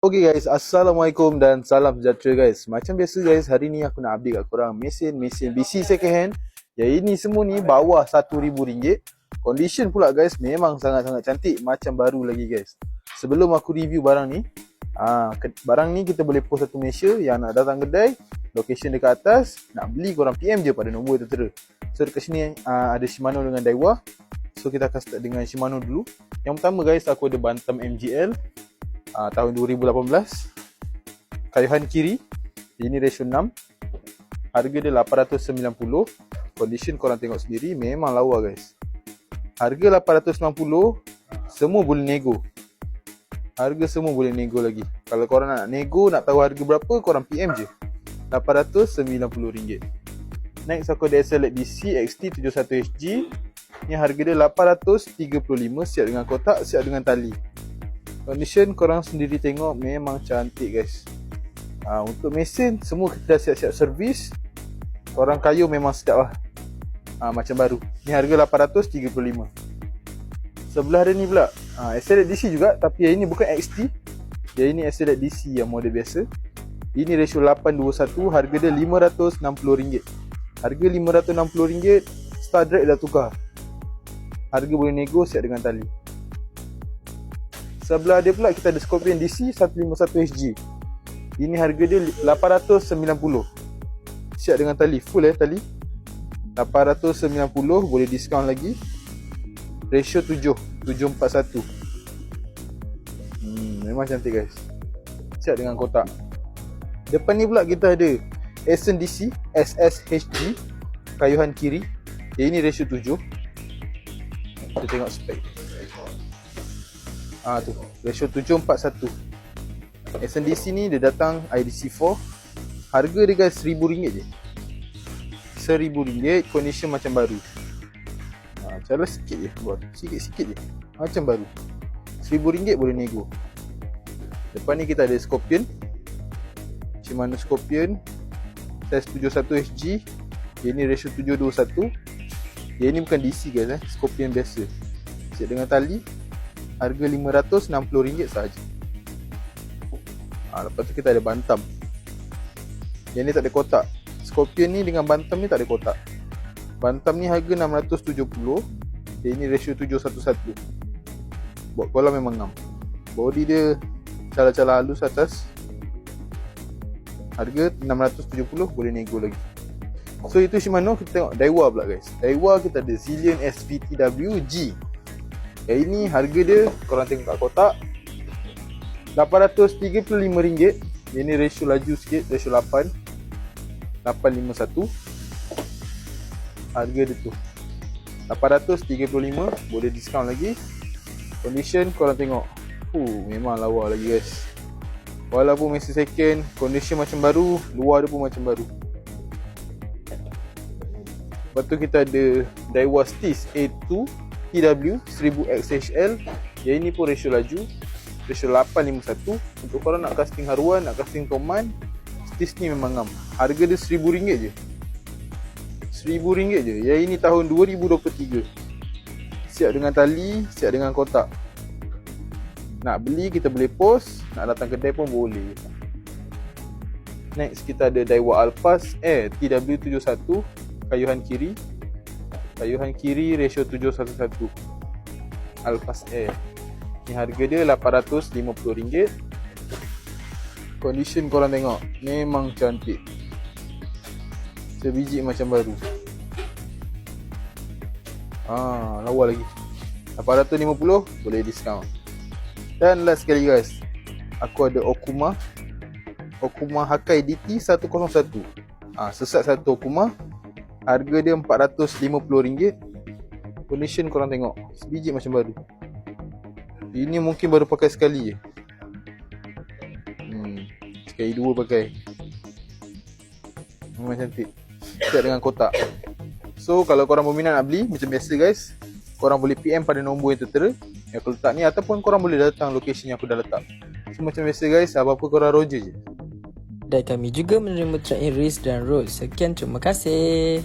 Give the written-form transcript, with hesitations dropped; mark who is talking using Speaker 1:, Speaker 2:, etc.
Speaker 1: Okay guys, Assalamualaikum dan salam sejahtera guys. Macam biasa guys, hari ni aku nak update kat korang mesin BC second hand. Yang ini semua ni bawah RM1,000. Condition pula guys memang sangat-sangat cantik, macam baru lagi guys. Sebelum aku review barang ni, barang ni kita boleh post satu Malaysia. Yang nak datang kedai, location dekat atas. Nak beli korang PM je pada nombor tertera. So dekat sini ada Shimano dengan Daiwa. So kita akan start dengan Shimano dulu. Yang pertama guys, aku ada Bantam MGL tahun 2018, kayuhan kiri, ini ratio 6, harga dia 890. Condition korang tengok sendiri, memang lawa guys. Harga 890, semua boleh nego. Harga semua boleh nego lagi. Kalau korang nak nego, nak tahu harga berapa, korang PM je, RM890. Next aku ada SLX BC XT71HG. Ni harga dia 835, siap dengan kotak, siap dengan tali. Condition korang sendiri tengok, memang cantik guys. Untuk mesin semua kita dah siap-siap servis. Korang kayu memang sedap lah, macam baru. Ni harga 835. Sebelah dia ni pula SLX DC juga, tapi yang ini bukan XT. Yang ini SLX DC yang model biasa. Ini ratio 821, harga dia RM560. Harga RM560, Star Drag dah tukar. Harga boleh nego, siap dengan tali. Sebelah dia pula kita ada Scorpion DC 151HG. Ini harga dia 890. Siap dengan tali, full tali. 890, boleh diskaun lagi. Ratio 741. Memang cantik guys. Siap dengan kotak. Depan ni pula kita ada Essence DC SSHG, kayuhan kiri. Ini ratio 7. Kita tengok spek. Tu ratio 741. Essence DC ni dia datang IDC4. Harga dia guys RM1,000 je. RM1,000, condition macam baru. Cara sikit je, buat sikit-sikit je, macam baru. RM1,000 boleh nego. Depan ni kita ada Scorpion, Shimano Scorpion size 71HG. Ini ratio 721. Yang ni bukan DC guys, Scorpion biasa. Siap dengan tali. Harga RM560 sahaja. Lepas tu kita ada Bantam. Yang ni tak ada kotak. Scorpion ni dengan Bantam ni tak ada kotak. Bantam ni harga RM670. Ini ratio 711. Buat kolam memang ngam. Body dia cala-cala halus atas. Harga RM670, boleh nego lagi. So itu Shimano. Kita tengok Daiwa pula guys. Daiwa kita ada Zillion SVTW G. Yang ini harga dia, korang tengok kat kotak, RM835. Ini ratio laju sikit, ratio 8, 851. Harga dia tu RM835, boleh diskaun lagi. Condition korang tengok, memang lawa lagi guys. Walaupun mesin second, condition macam baru, luar dia pun macam baru. Lepas tu kita ada Daiwa Stis A2 TW 1000XHL. Yang ini pun ratio laju, ratio 851. Untuk korang nak casting haruan, nak casting command, Stis ni memang ngam. Harga dia RM1,000 je. RM1,000 je. Yang ini tahun 2023. Siap dengan tali, siap dengan kotak. Nak beli kita boleh post, nak datang kedai pun boleh. Next kita ada Daiwa Alphas Air TW71, kayuhan kiri. Kayuhan kiri ratio 711. Alphas Air. Ni harga dia RM850. Condition korang tengok, memang cantik. Sebiji macam baru. Lawa lagi. RM850, boleh diskaun. Dan last sekali guys, aku ada Okuma Hakai DT 101. Sesat satu Okuma. Harga dia RM450. Condition korang tengok, sebiji macam baru. Ini mungkin baru pakai sekali je. Sekali dua pakai. Memang cantik. Siap dengan kotak. So kalau korang berminat nak beli, macam biasa guys, korang boleh PM pada nombor yang tertera yang aku letak ni, ataupun korang boleh datang lokasi yang aku dah letak. So macam biasa guys, apa-apa korang roger je.
Speaker 2: Dan kami juga menerima track in race dan road. Sekian, terima kasih.